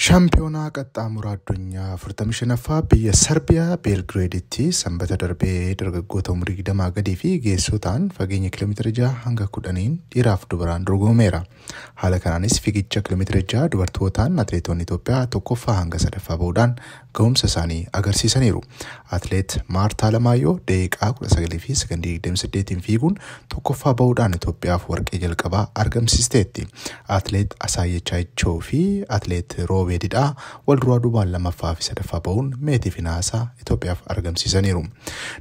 Shaampiyoonaa qaxxaamuraa addunyaa 45ffaa biyya Serbiyaa Beelgireeditti sanbata darbee dargaggoota umurii 20 gadii fi geessotaan fageenya kiiloomeetira 6 hanga 10 dhiiraaf dubaraan dorgomeera. Haala kanaanis fiigicha kiiloomeetira 6 dubartootaan atileetonni Itoophiyaa tokkoffaa hanga sadaffaa bahuudhaan ga'umsa isaanii agarsiisaniiru. Atileet Maartaa Lamaayyoo daqiiqaa 19 fi sekondii 28 fiiguun tokkoffaa bahuudhaan Itoophiyaaf warqee jalqabaa argamsiisteetti. Atileet Asaayechaa Ichoo fi atileet Roobedidhaa walduraa duubaan lamaffaa fi sadaffaa bahuun meetii fi naasaa Itoophiyaaf argamsiisaniiru.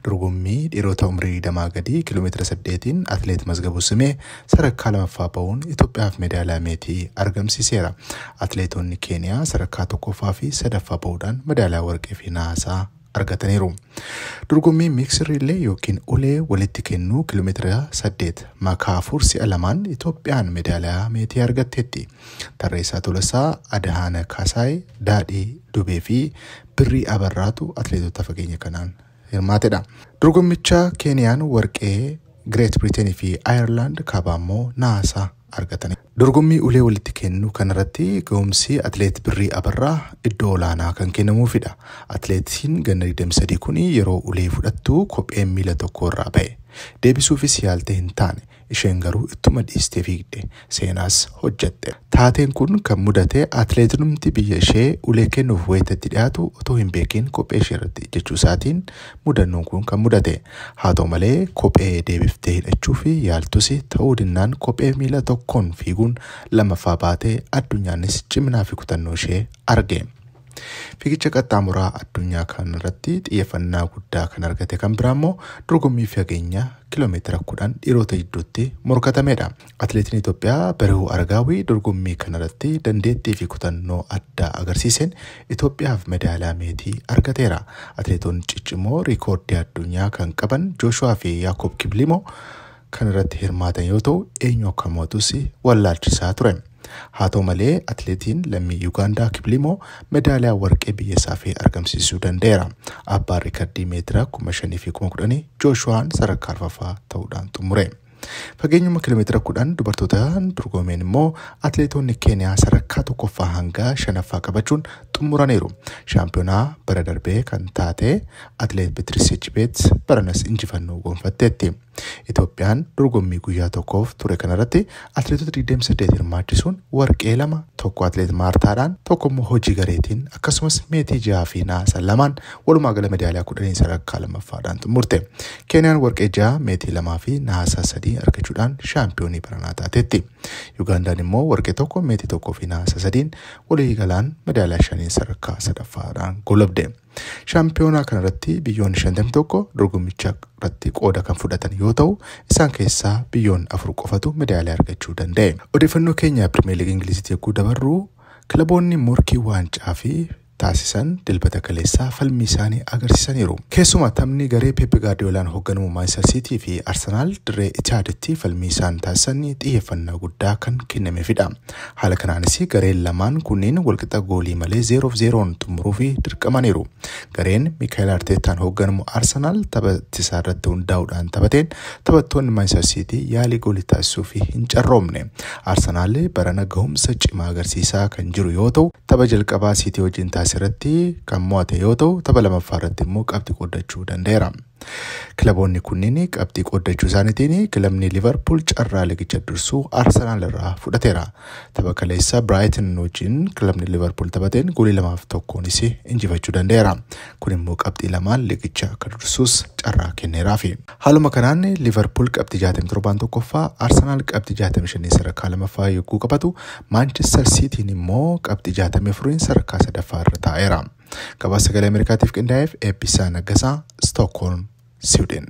Dorgommii dhiirota umurii 20 gadii kiiloomeetira 8 atileet Mazgabuu Simee sadarkaa lamaffaa bahuun Itoophiyaaf medaaliyaa meetii argamsiiseera. Atileetonni Keeniyaa sadarkaa tokkoffaa fi sadaffaa bahuudhaan medaaliyaa warqee fi naasaa argataniiru. Dorgommii miksir riilee yookiin ulee walitti kennuu kiiloomeetira 8 makaa 4 si'a lamaan Itoophiyaan medaaliyaa meetii argatteetti. Tarreessaa Tolasaa, Adahaana Kaasaay, Daadhii Dubee fi Birrii Abarraatu atileetota fageenya kanaan hirmaatedha. Dorgommicha Keeniyaan warqee, Great Britain fi Ireland kaabammoo naasaa argatani. Dorgommii ulee walitti kennu kanarratti ga'umsi atileet Birrii Abarraa iddoo olaanaa kan kennamuufidha. Atileetiin ganna 23 kun yeroo ulee fudhattu kopheen miila tokko irraa ba'e. Deebisuufis yaaltee hin taane, isheen garuu ittuma dhiistee fiigde, seenaas hojjette. Taateen kun kan mudate atileetumti biyya ishee ulee kennuuf wayitatti dhiyaatu otoo hin beekin kophee ishee irratti jechuu isaatiin mudannoon kun kan mudate. Haa ta'u malee kophee deebiftee hidhachuu fi yaaltus ta'uu dinnaan kophee miila tokkoon fiiguun lamaffaa baatee addunyaanis ciminaa fi kutannoo ishee arge. Fiigicha qaxxaamuraa addunyaa kanarratti xiyyeeffannaa guddaa kan argate kan biraammoo dorgommii fageenya kiiloomeetira 10 dhiirota gidduutti morkatamedha. Atileetiin Itoophiyaa Barihuu Aragaawii dorgommii kanarratti dandeettii fi kutannoo addaa agarsiiseen Itoophiyaaf medaaliyaa meetii argateera. Atileetonni ciccimoo riikoordii addunyaa kan qaban Jooshuwaa fi Yaakob Kiblimoo kanarratti hirmaatan yoo ta'u eenyu akka mootus wallaalchisaa ture. Haa ta'u malee atileetiin lammii Yuugaandaa Kiblimoo medaaliyaa warqee biyya isaaf argamsiisuu danda'eera. Abbaan riikardii meetira 5,000 fi 10,000 Jooshuwaan sadarkaa arfaffaa ta'uudhaan xumure. Fageenyuma kiiloomeetira 10 dubartootaan dorgomeen immoo atileetonni Keeniyaa sadarkaa tokkoffaa hanga 5ffaa qabachuun xumuraniiru. Shaampiyoonaa bara darbee kan taate atileet Beetiriis Chibeet baranas injifannoo gonfatteetti. Itoophiyaan dorgommii guyyaa tokkoof ture kanarratti atileetota 28 hirmaachisuun warqee 2, tokko atileet Maartaadhaan, tokko immoo hojii gareetiin akkasumas meetii 6 fi naasa 2 walumaa gala medaaliyaa 10 sadarkaa lammaffaadhaan xumurte. Keeniyaan warqee 6, meetii 2 fi naasa 3 argachuudhaan shaampiyoonii baranaa taateetti. Yuugaandaan immoo warqee 1, meetii 1 fi naasa 3 walii galaan medaaliyaa 5 sadarkaa sadaffaadhaan golabde. Shaampiyoonaa kanarratti biyyoonni 51 dorgommicha irratti qooda kan fudhatan yoo ta'u isaan keessaa biyyoonni 4 qofatu medaaliyaa argachuu danda'e. Odeeffannoo keenya Pirimeer Liigii Ingiliziitti yogguu dabarru kilaboonni morkii waancaa fi taasisan dilbata kaleessaa falmii isaanii agarsiisaniiru. Keessumaa taphni garee Pep Gaardiyoolaan hoogganamu Manchester City fi Arsenaal dirree Itihaaditti falmii isaan taasisan xiyyeeffannaa guddaa kan kennameefidha. Haala kanaanis gareen lamaan kunneen walqixa goolii malee 0-0 xumuruuf dirqamaniiru. Gareen Miikaayil Arteetaan hoogganamu Arsenaal taphatisaa irratti hundaa'uudhaan taphateen taphattoonni Manchester City yaalii goolii taasisuuf hin carroomne. Arsenaal barana ga'umsa cimaa agarsiisaa kan jiru yoo ta'u tapha jalqabaa City wajjin irratti kan mo'ate yoo ta'u tapha lammaffaa irratti immoo qabxii qoodachuu danda'eera. Kilaboonni kunneen qabxii qoodachuu isaaniitiin kilabni Liverpool carraa ligicha dursuu Arsenaal irraa fudhateera. Tapha kaleessaa Brighton wajjin kilabni Liverpool taphateen goolii 2-1 injifachuu danda'eera. Kun immoo qabxii 2 ligicha akka dursuus carraa kenneeraafi. Haaluma kanaan Liverpool qabxii 67 tokkoffaa, Arsenaal qabxii 65 sadarkaa lamaffaa yogguu qabatu, Manchester City immoo qabxii 64 sadarkaa sadaffaa irra taa'eera. Gabaasa sagalee Ameerikaatiif qindaa'eef Eebbisaa Naggasaa, Stockholm, Sweden.